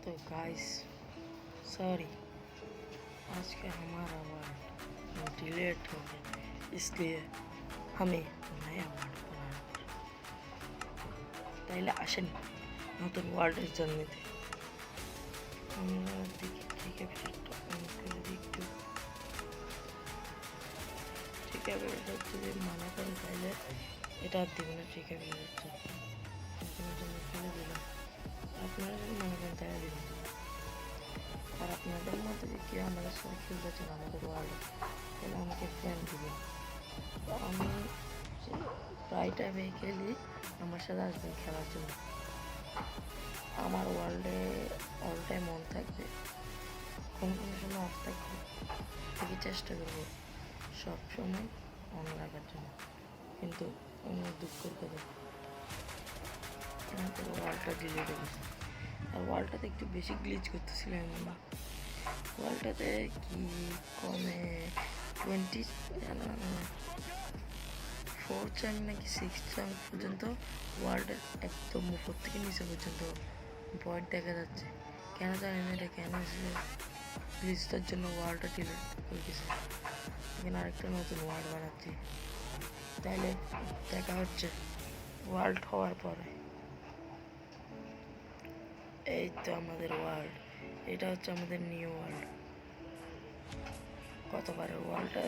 तो guys sorry, आज का हमारा वर्ड डिलीट हो गया, इसलिए हमें नया वर्ड बनाना पड़ा। पहले আসেন নতুন ওয়ার্ডের জন্মেতে আমরা দেখি ঠিক আছে করে একটু ঠিক আছে যদি মানা করে তাহলে এটা আর দেবো না। ঠিক আছে জন্য ফেলে দিলাম, আপনারা যদি মনে করেন তাহলে দিবেন। আর আপনাদের মধ্যে যে কেউ আমাদের সাথে খেলতে চান আমাদের ওয়ার্ল্ডে তাহলে আমাকে ফ্রেন্ড দিবেন। তো আমি প্রায় টাইমে খেলি, আমার সাথে আসবেন খেলার জন্য। আমার ওয়ার্ল্ডে অল টাইম অন থাকবে, কোনো সময় অফ থাকবে, থেকে চেষ্টা করবো সব সময় অন রাখার জন্য। কিন্তু দুঃখের কথা ওয়ার্ল্ডটা ডিলিট হয়ে গেছে। আর ওয়ার্ল্ডটাতে একটু বেশি গ্লিচ করতেছিলাম আমরা। ওয়ার্ল্ডটাতে কি কমে 24 চ্যাঙ্ক নাকি 6 চ্যাঙ্ক পর্যন্ত ওয়ার্ল্ডের একদম উপর থেকে নিচে পর্যন্ত ভয়েড দেখা যাচ্ছে। কেন জানি না এটা কেন হয়েছে, গ্লিচটার জন্য ওয়ার্ল্ডটা ডিলিট হয়ে গেছে। এখানে আরেকটা নতুন ওয়ার্ল্ড বানাচ্ছি, তাইলে দেখা হচ্ছে ওয়ার্ল্ড হওয়ার পরে। এই তো আমাদের ওয়ার্ল্ড, এটা হচ্ছে আমাদের নিউ ওয়ার্ল্ড। গতবারের ওয়ার্ল্ডটা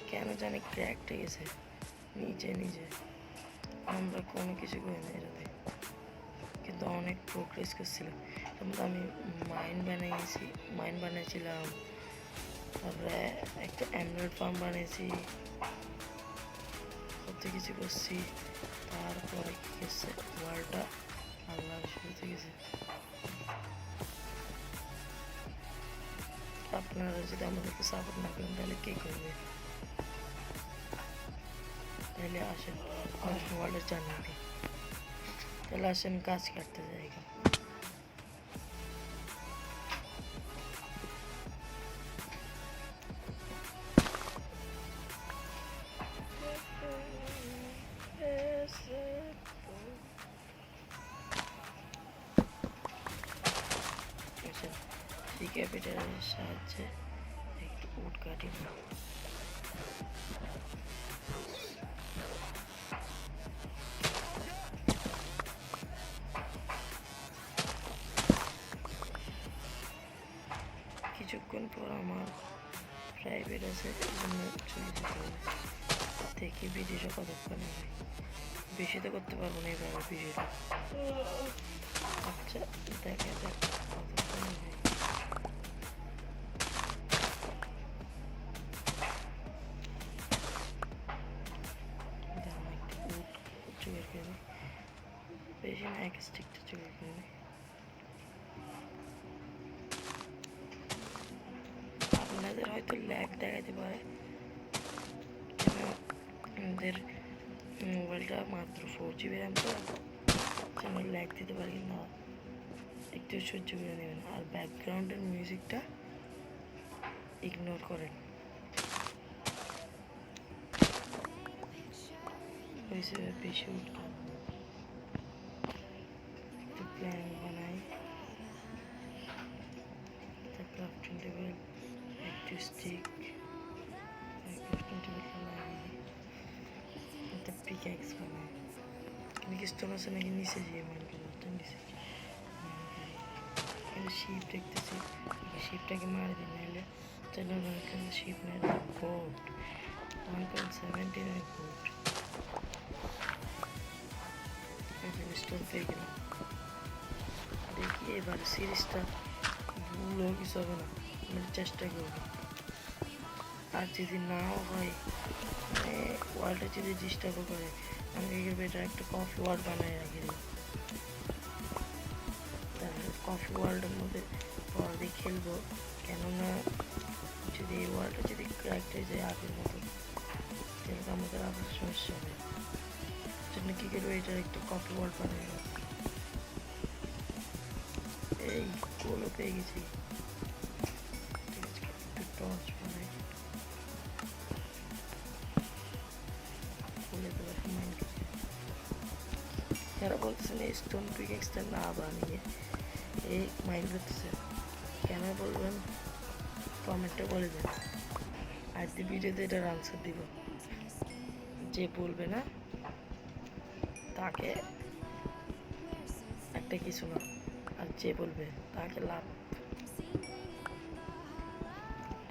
কেন জানি ক্র্যাকড হয়ে গেছে নিজে নিজে, আমরা কোনো কিছু করি না এটাতে, কিন্তু অনেক প্রোগ্রেস করছিলাম। যেমন আমি মাইন বানিয়েছিলাম, তারপরে একটা এমরাল্ড ফার্ম বানিয়েছি, কত কিছু করছি। তারপরে কি গেছে ওয়ার্ল্ডটা আল্লাহ শুরুতে গেছে। আপনারা যদি আমাদেরকে সাপোর্ট না করেন তাহলে কে করবে? তাহলে আসেন ওয়ার্ল্ডের জান্নাতে, তাহলে আসেন গাছ কাটতে জায়গা। ক্যাপিটালের সাহায্যে একটু উড কাটি না। কিছুক্ষণ পর আমার প্রাইভেট আছে, চলে যেতে হবে। দেখি ভিডিওটা কতক্ষণ হবে, বেশি তো করতে পারবো না এভাবে ভিডিওটা। আচ্ছা দেখা যাক কতক্ষণ হবে। বেশি না, এক স্টিকটা চুরি করে নিই। আপনাদের হয়তো ল্যাগ দেখাতে পারে, আমাদের মোবাইলটা মাত্র 4 GB র্যাম, তো ল্যাগ দিতে পারি না, একটু সহ্য করে নেবেন। আর ব্যাকগ্রাউন্ডের মিউজিকটা ইগনোর করেন। হয়েছে বেশি উঠলাম, একটু প্ল্যান বানাই, ক্রাফটিং টেবিল, একটু স্টিক, ক্রাফটিং টেবিলটা লাগিয়ে একটা পিক্যাক্স বানাই। নাকি স্টোন আছে নাকি নিচে যেয়ে মাইনক্রাফটের নিচে শিপ দেখতেছি, শিপটাকে মারি দিই, নাহলে শিপ নেই। গোট 1.79 গোট স্টোন পেয়ে গেলাম। দেখি এবার সিরিজটা ভুল হোক কিছু হবে না, আমি চেষ্টা করবো। আর যদি নাও হয়, মানে ওয়ার্ল্ডটা যদি ডিস্টার্বও করে, আমি এর বেটার একটা কফি ওয়ার্ল্ড বানাই রাখি দিই। তারপরে কফি ওয়ার্ল্ডের মধ্যে পর দিয়ে খেলবো, কেননা যদি এই ওয়ার্ল্ডটা যদি ক্র্যাকড হয়ে যায় আগের মতো, তাহলে তো আমাদের আবার সমস্যা হবে। জন্য কী করবো, এটার একটা কফি ওয়ার্ল্ড বানাই রাখবো। এই গোলও পেয়ে গেছি, ঠিক আছে, একটু টর্চ বানাই, খুলে দেবো মাইন্ড। যারা বলতেছেন স্টোন পিকেক্সটা না বানিয়ে এই মাইন্ড করতেছে কেন বলবেন, কমেন্টে বলে দেন। আজ ভিডিওতে এটার আনসার দিব। যে বলবে না তাকে একটা কিছু না, আর যে বলবে তাকে লাভ।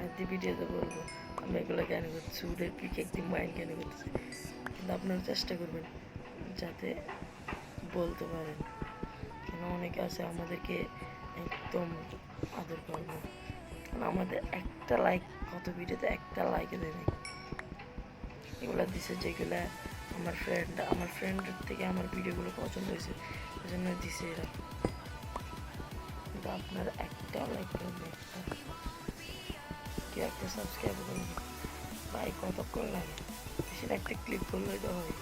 আজকে ভিডিওতে বলবো আমি এগুলো কেন করছি, চুলের পিক একদিন মাইন্ড কেন করতেছি, কিন্তু আপনারা চেষ্টা করবেন যাতে বলতে পারেন। কেন অনেকে আছে আমাদেরকে একদম আদর করবো, কারণ আমাদের একটা লাইক, কত ভিডিওতে একটা লাইকে দেয় নাই। এগুলো দিছে যেগুলা আমার ফ্রেন্ডের থেকে আমার ভিডিওগুলো পছন্দ হয়েছে, ওই জন্য দিছে এরা। কিন্তু আপনারা একটা লাইক করবেন, কেউ একটা সাবস্ক্রাইব করবেন, ভাই কতক্ষণ লাগে, সেটা একটা ক্লিক করলেই তো হয়।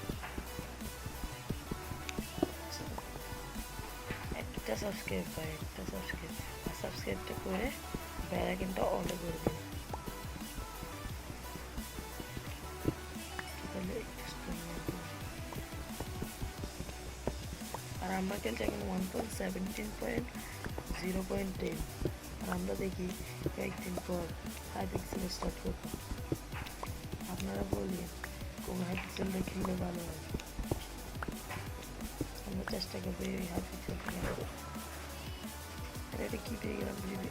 একটা সাবস্ক্রাইব ভাই, একটা সাবস্ক্রাইব, আর সাবস্ক্রাইবটা করে বেল আইকনটা অলে করবেন। আর আমরা খেলছি এখন 1.17.0.10, আর আমরা দেখি কয়েকদিন পর হাই পিক্সেল স্টার্ট করবো। আপনারা বললেন কোন হাই পিক্সেলটা খেললে ভালো হয়, আমরা চেষ্টা করবো এই হাই পিক্সেল খেলার। এটা কী পেয়ে গেলাম বুঝলি,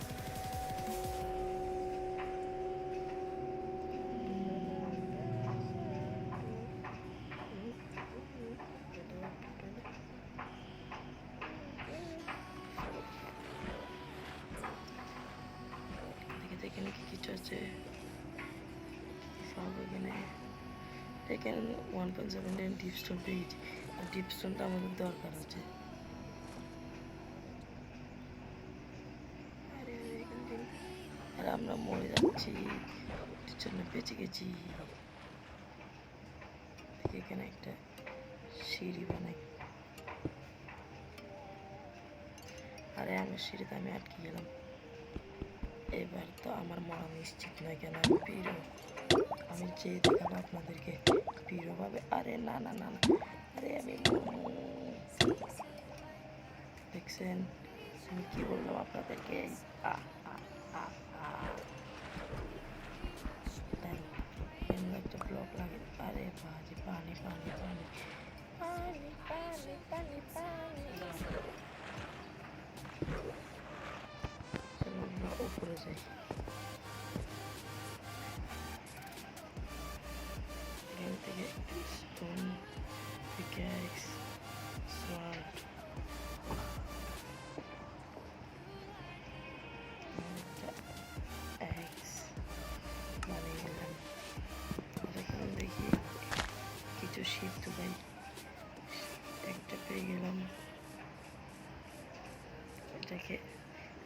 এখানে কি কিছু আছে সব এখানে। এখানে 1.7 ডিপস্টোন পেয়েছি, আর ডিপস্টোনটা আমাদের দরকার আছে। আর আমরা মরে যাচ্ছি, জন্য বেঁচে গেছি। এখানে একটা সিঁড়ি বানাই, আরে আমার সিঁড়িতে আমি আটকে গেলাম। এবার তো আমার মরা নিশ্চিত নয়, কেন আমি পিরো, আমি যে দেখাবো আপনাদেরকে পিরো পাবে। আরে না না না না, আরে আমি দেখছেন আমি কি বললাম আপনাদেরকে, একটা ব্লক লাগে। আরে বাজে পানি পানি পানি পানি পানি পানি পানি, আমরা উপরে যাই। এখান থেকে স্টোন, পিক্যাক্স, সোয়ার্ড, এক্স বানিয়ে গেলাম। এখন দেখি কিছু শিপ তো ভাই একটা পেয়ে গেলাম। এটাকে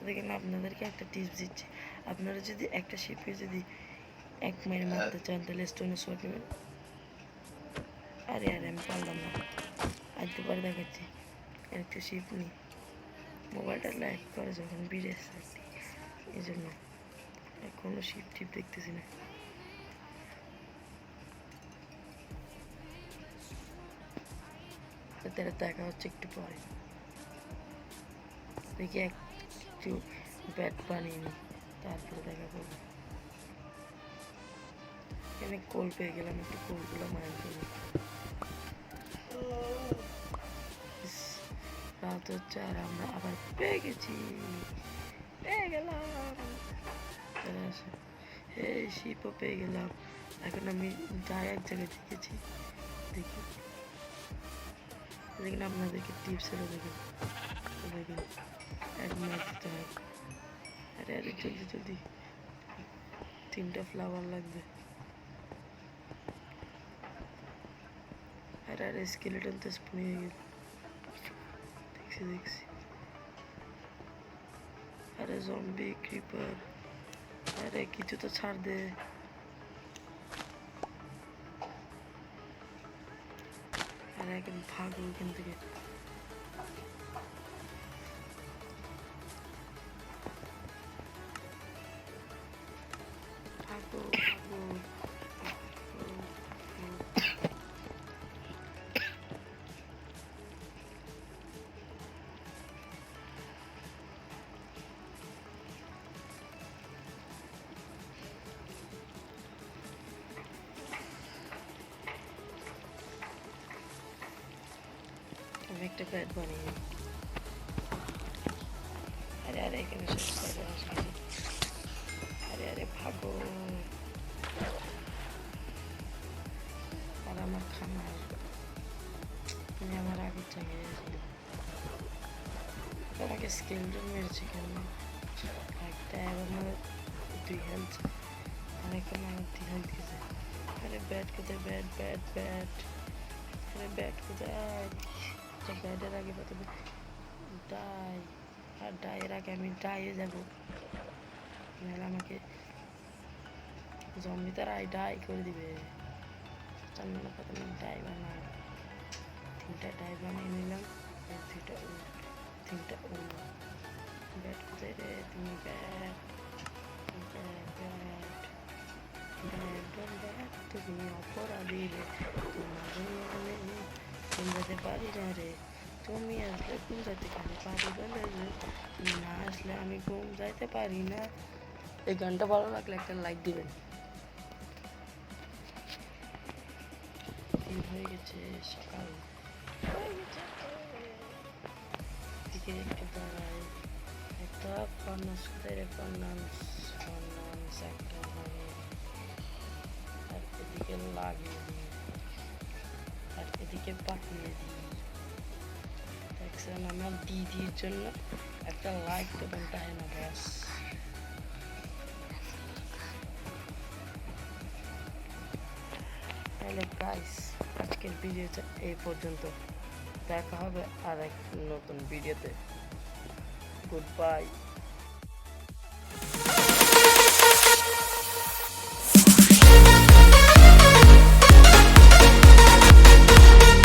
দেখেন, আপনাদেরকে একটা টিপস দিচ্ছি, আপনারা যদি একটা শিপে যদি 1 মাইল মারতে চান তাহলে স্টোনের শট নেবেন। আরে আরে আমি পারলাম না, আজ দুবার দেখাচ্ছি। একটা শিপ নিই, মোবাইলটা ল্যাগ করে যখন বিদেশ থাকছি, এই জন্য কোনো শিপ টিপ দেখতেছি না। তাদের দেখা হচ্ছে একটু পরে, দেখি একটু ব্যাট বানিয়ে নিই, তারপরে দেখা করবো। এখানে কোল পেয়ে গেলাম, একটু কোলগুলো মাইন করি। রাত হচ্ছে আর আমরা আবার পেয়ে গেছি, পেয়ে গেলাম। এই শিপও পেয়ে গেলাম। এখন আমি যাই এক জায়গায় দেখেছি, দেখি দেখেন আপনাদেরকে টিপস এলো, দেখেন দেখেন 1 মিনিট দিতে হয়। আরে আরে জলদি জলদি, 3টা ফ্লাওয়ার লাগবে। আরে আরে স্কেলেটন তো স্পুন হয়ে গেল, দেখছি দেখছি। আরে জম্বি ক্রিপার, আরে কিছু তো ছাড় দে। আরে এখন ভাগো ওখান থেকে। ভাগো ভাগো, একটা ব্যাট বানিয়ে নিই। আরে আরে এখানে স্পাইডার আসছে। আরে আরে ভাগো। আর আমার খামার আমি আমার আগের জায়গায় আসি। আমাকে স্কেলটন মেরেছে কেন? একটা আমার 2 হেলথ আর এখন আমার 3 হেলথ গেছে। আরে ব্যাট কোথায়? Bat bat bat. আরে ব্যাট কোথায়? ব্যাটের আগে কত ডাই, আর ডাইয়ের আগে আমি ডাইয়ে যাবো, নাহলে আমাকে জম্বি তারা ডাই করে দিবে। তার মানে প্রথমে ডাই বানাই, 3টা ডাই বানিয়ে নিলাম। 2টা উড, 3টা উড। ব্যাট কোথায় রে তুমি? Bat bat bat bat bat, তুমি অপরাধী রে, তোমার জন্য আমি ঘুম যেতে পারি না রে। তুমি আসলে ঘুম যাইতে কেন পারি বলে রে, তুমি না আসলে আমি ঘুম যাইতে পারি না। এই গানটা ভালো লাগলে একটা লাইক দিবেন। দিন হয়ে গেছে, সকাল হয়ে গেছে। দিকে একটু দাঁড়াই, একটা কর্নাস কোথায়? কর্নাস কর্নাস একটা মানে, আর এদিকে লাগিয়ে দিই, আর এদিকে পাঠিয়ে দিই। দেখছেন, আমার দিদির জন্য একটা লাইক দেবেন, তাই না ব্যাস। তাহলে গাইস, আজকের ভিডিওটা এই পর্যন্ত। দেখা হবে আর এক নতুন ভিডিওতে। Good bye.